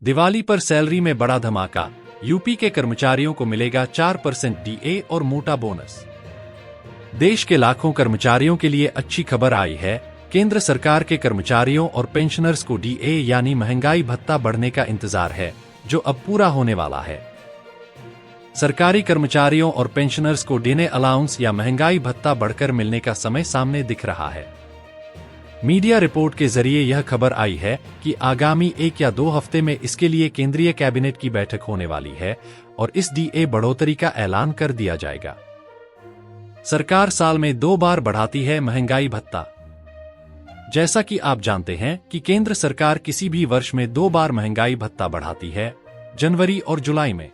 दिवाली पर सैलरी में बड़ा धमाका, यूपी के कर्मचारियों को मिलेगा 4% डीए और मोटा बोनस। देश के लाखों कर्मचारियों के लिए अच्छी खबर आई है। केंद्र सरकार के कर्मचारियों और पेंशनर्स को डीए यानी महंगाई भत्ता बढ़ने का इंतजार है, जो अब पूरा होने वाला है। सरकारी कर्मचारियों और पेंशनर्स को डीए अलाउंस या महंगाई भत्ता बढ़कर मिलने का समय सामने दिख रहा है। मीडिया रिपोर्ट के जरिए यह खबर आई है कि आगामी 1 या 2 हफ्ते में इसके लिए केंद्रीय कैबिनेट की बैठक होने वाली है और इस डीए बढ़ोतरी का ऐलान कर दिया जाएगा। सरकार साल में 2 बार बढ़ाती है महंगाई भत्ता। जैसा कि आप जानते हैं कि केंद्र सरकार किसी भी वर्ष में 2 बार महंगाई भत्ता बढ़ाती है, जनवरी और जुलाई में।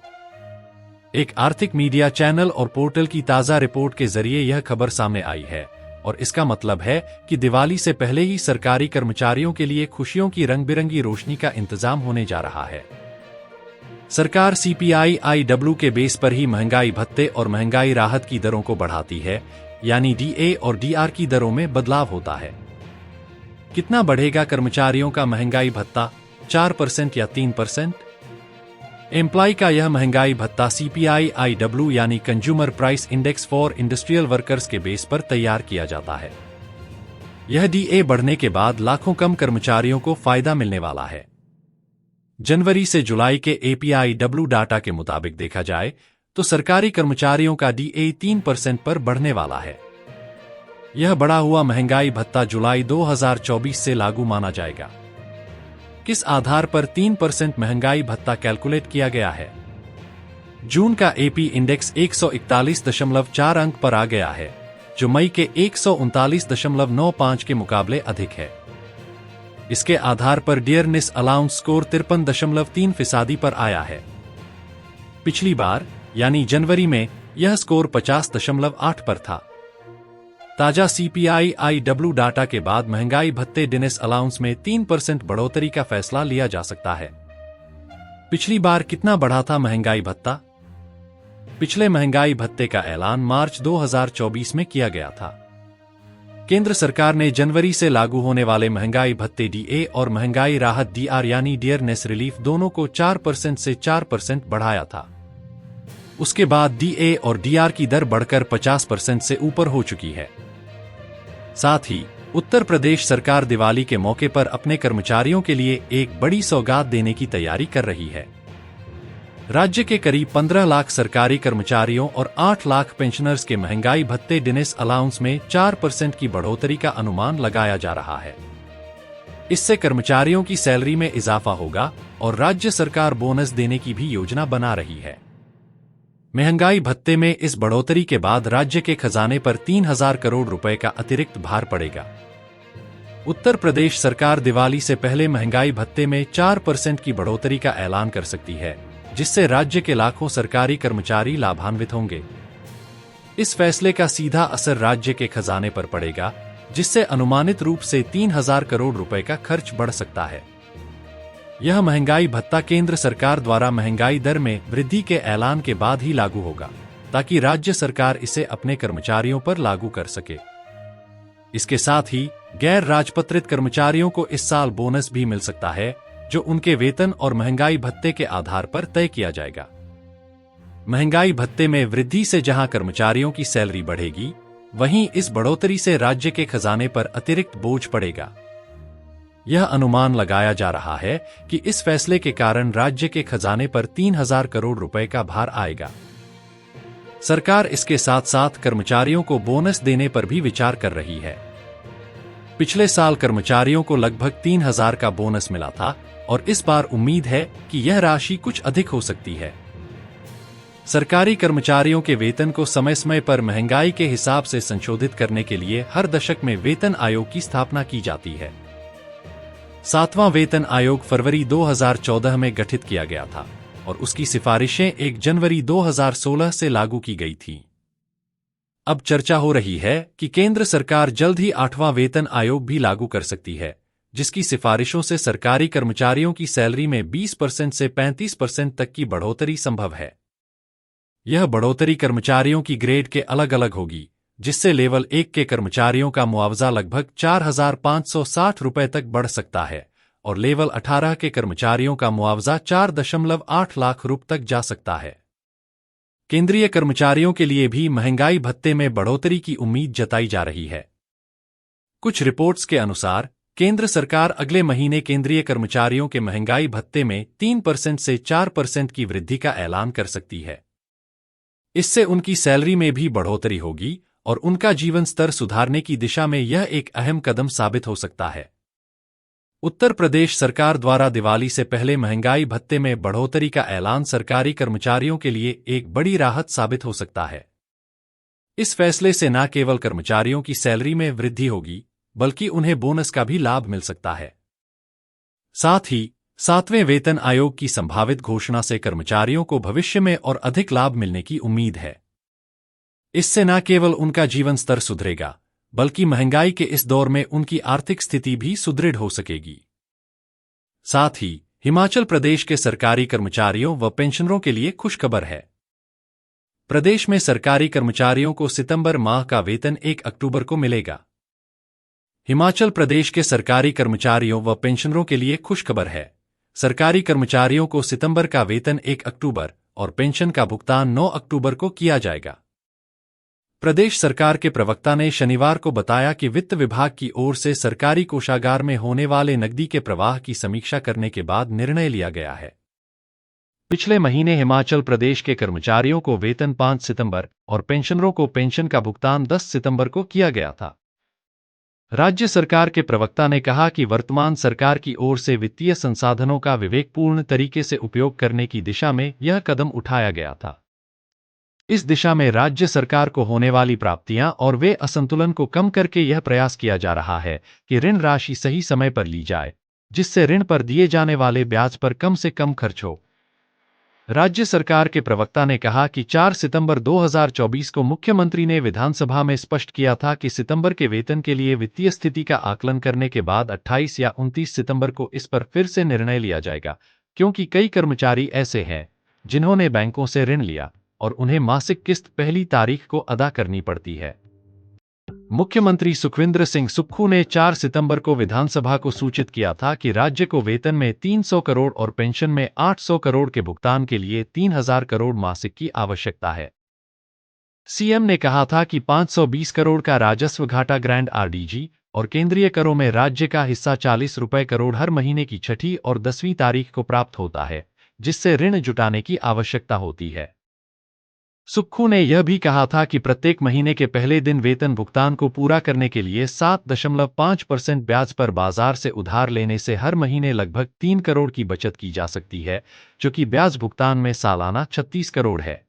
एक आर्थिक मीडिया चैनल और पोर्टल की ताजा रिपोर्ट के जरिए यह खबर सामने आई है और इसका मतलब है कि दिवाली से पहले ही सरकारी कर्मचारियों के लिए खुशियों की रंग बिरंगी रोशनी का इंतजाम होने जा रहा है। सरकार CPI-IW के बेस पर ही महंगाई भत्ते और महंगाई राहत की दरों को बढ़ाती है, यानी डीए और डीआर की दरों में बदलाव होता है। कितना बढ़ेगा कर्मचारियों का महंगाई भत्ता, 4% या 3%? एम्प्लॉय का यह महंगाई भत्ता CPI-IW यानी consumer price index for industrial workers के बेस पर तैयार किया जाता है। यह डीए बढ़ने के बाद लाखों कम कर्मचारियों को फायदा मिलने वाला है। जनवरी से जुलाई के API-W डाटा के मुताबिक देखा जाए तो सरकारी कर्मचारियों का डीए 3% पर बढ़ने वाला है। यह बढ़ा हुआ महंगाई भत्ता जुलाई 2024 से लागू माना जाएगा। किस आधार पर 3% महंगाई भत्ता कैलकुलेट किया गया है? जून का एपी इंडेक्स 141.4 अंक पर आ गया है, जो मई के 139.95 के मुकाबले अधिक है। इसके आधार पर डियरनेस अलाउंस स्कोर 53.3% पर आया है। पिछली बार यानी जनवरी में यह स्कोर 50.8 पर था। ताजा CPI-IW डाटा के बाद महंगाई भत्ते डिनेस अलाउंस में 3% बढ़ोतरी का फैसला लिया जा सकता है। पिछली बार कितना बढ़ा था महंगाई भत्ता? पिछले महंगाई भत्ते का ऐलान मार्च 2024 में किया गया था। केंद्र सरकार ने जनवरी से लागू होने वाले महंगाई भत्ते डीए और महंगाई राहत डीआर यानी डियरनेस रिलीफ दोनों को 4% से 4% बढ़ाया था। उसके बाद डीए और डीआर की दर बढ़कर 50% से ऊपर हो चुकी है। साथ ही उत्तर प्रदेश सरकार दिवाली के मौके पर अपने कर्मचारियों के लिए एक बड़ी सौगात देने की तैयारी कर रही है। राज्य के करीब 15 लाख सरकारी कर्मचारियों और 8 लाख पेंशनर्स के महंगाई भत्ते डिनेस अलाउंस में 4% की बढ़ोतरी का अनुमान लगाया जा रहा है। इससे कर्मचारियों की सैलरी में इजाफा होगा और राज्य सरकार बोनस देने की भी योजना बना रही है। महंगाई भत्ते में इस बढ़ोतरी के बाद राज्य के खजाने पर 3,000 करोड़ रुपए का अतिरिक्त भार पड़ेगा। उत्तर प्रदेश सरकार दिवाली से पहले महंगाई भत्ते में 4% की बढ़ोतरी का ऐलान कर सकती है, जिससे राज्य के लाखों सरकारी कर्मचारी लाभान्वित होंगे। इस फैसले का सीधा असर राज्य के खजाने पर पड़ेगा, जिससे अनुमानित रूप से 3,000 करोड़ रुपए का खर्च बढ़ सकता है। यह महंगाई भत्ता केंद्र सरकार द्वारा महंगाई दर में वृद्धि के ऐलान के बाद ही लागू होगा, ताकि राज्य सरकार इसे अपने कर्मचारियों पर लागू कर सके। इसके साथ ही गैर राजपत्रित कर्मचारियों को इस साल बोनस भी मिल सकता है, जो उनके वेतन और महंगाई भत्ते के आधार पर तय किया जाएगा। महंगाई भत्ते में वृद्धि से जहां कर्मचारियों की सैलरी बढ़ेगी, वहीं इस बढ़ोतरी से राज्य के खजाने पर अतिरिक्त बोझ पड़ेगा। यह अनुमान लगाया जा रहा है कि इस फैसले के कारण राज्य के खजाने पर 3,000 करोड़ रुपए का भार आएगा। सरकार इसके साथ साथ कर्मचारियों को बोनस देने पर भी विचार कर रही है। पिछले साल कर्मचारियों को लगभग 3,000 का बोनस मिला था और इस बार उम्मीद है कि यह राशि कुछ अधिक हो सकती है। सरकारी कर्मचारियों के वेतन को समय समय पर महंगाई के हिसाब से संशोधित करने के लिए हर दशक में वेतन आयोग की स्थापना की जाती है। 7वां वेतन आयोग फरवरी 2014 में गठित किया गया था और उसकी सिफारिशें 1 जनवरी 2016 से लागू की गई थीं। अब चर्चा हो रही है कि केंद्र सरकार जल्द ही 8वां वेतन आयोग भी लागू कर सकती है, जिसकी सिफारिशों से सरकारी कर्मचारियों की सैलरी में 20% से 35% तक की बढ़ोतरी संभव है। यह बढ़ोतरी कर्मचारियों की ग्रेड के अलग अलग होगी, जिससे लेवल 1 के कर्मचारियों का मुआवजा लगभग 4,560 रुपए तक बढ़ सकता है और लेवल 18 के कर्मचारियों का मुआवजा 4.8 लाख रुपये तक जा सकता है। केंद्रीय कर्मचारियों के लिए भी महंगाई भत्ते में बढ़ोतरी की उम्मीद जताई जा रही है। कुछ रिपोर्ट्स के अनुसार केंद्र सरकार अगले महीने केंद्रीय कर्मचारियों के महंगाई भत्ते में 3% से 4% की वृद्धि का ऐलान कर सकती है। इससे उनकी सैलरी में भी बढ़ोतरी होगी और उनका जीवन स्तर सुधारने की दिशा में यह एक अहम कदम साबित हो सकता है। उत्तर प्रदेश सरकार द्वारा दिवाली से पहले महंगाई भत्ते में बढ़ोतरी का ऐलान सरकारी कर्मचारियों के लिए एक बड़ी राहत साबित हो सकता है। इस फैसले से न केवल कर्मचारियों की सैलरी में वृद्धि होगी, बल्कि उन्हें बोनस का भी लाभ मिल सकता है। साथ ही 7वें वेतन आयोग की संभावित घोषणा से कर्मचारियों को भविष्य में और अधिक लाभ मिलने की उम्मीद है। इससे न केवल उनका जीवन स्तर सुधरेगा, बल्कि महंगाई के इस दौर में उनकी आर्थिक स्थिति भी सुदृढ़ हो सकेगी। साथ ही हिमाचल प्रदेश के सरकारी कर्मचारियों व पेंशनरों के लिए खुशखबर है। प्रदेश में सरकारी कर्मचारियों को सितंबर माह का वेतन 1 अक्टूबर को मिलेगा। हिमाचल प्रदेश के सरकारी कर्मचारियों व पेंशनरों के लिए खुशखबर है। सरकारी कर्मचारियों को सितंबर का वेतन 1 अक्टूबर और पेंशन का भुगतान 9 अक्टूबर को किया जाएगा। प्रदेश सरकार के प्रवक्ता ने शनिवार को बताया कि वित्त विभाग की ओर से सरकारी कोषागार में होने वाले नकदी के प्रवाह की समीक्षा करने के बाद निर्णय लिया गया है। पिछले महीने हिमाचल प्रदेश के कर्मचारियों को वेतन 5 सितंबर और पेंशनरों को पेंशन का भुगतान 10 सितंबर को किया गया था। राज्य सरकार के प्रवक्ता ने कहा कि वर्तमान सरकार की ओर से वित्तीय संसाधनों का विवेकपूर्ण तरीके से उपयोग करने की दिशा में यह कदम उठाया गया था। इस दिशा में राज्य सरकार को होने वाली प्राप्तियां और वे असंतुलन को कम करके यह प्रयास किया जा रहा है कि ऋण राशि सही समय पर ली जाए, जिससे ऋण पर दिए जाने वाले ब्याज पर कम से कम खर्च हो। राज्य सरकार के प्रवक्ता ने कहा कि 4 सितंबर 2024 को मुख्यमंत्री ने विधानसभा में स्पष्ट किया था कि सितंबर के वेतन के लिए वित्तीय स्थिति का आकलन करने के बाद 28 या 29 सितंबर को इस पर फिर से निर्णय लिया जाएगा, क्योंकि कई कर्मचारी ऐसे हैं जिन्होंने बैंकों से ऋण लिया और उन्हें मासिक किस्त पहली तारीख को अदा करनी पड़ती है। मुख्यमंत्री सुखविंदर सिंह सुक्खू ने 4 सितंबर को विधानसभा को सूचित किया था कि राज्य को वेतन में 300 करोड़ और पेंशन में 800 करोड़ के भुगतान के लिए 3000 करोड़ मासिक की आवश्यकता है। सीएम ने कहा था कि 520 करोड़ का राजस्व घाटा ग्रैंड आरडीजी और केंद्रीय करों में राज्य का हिस्सा 40 रुपए करोड़ हर महीने की 6ठी और 10वीं तारीख को प्राप्त होता है, जिससे ऋण जुटाने की आवश्यकता होती है। सुक्खू ने यह भी कहा था कि प्रत्येक महीने के पहले दिन वेतन भुगतान को पूरा करने के लिए 7.5% ब्याज पर बाजार से उधार लेने से हर महीने लगभग 3 करोड़ की बचत की जा सकती है, जो कि ब्याज भुगतान में सालाना 36 करोड़ है।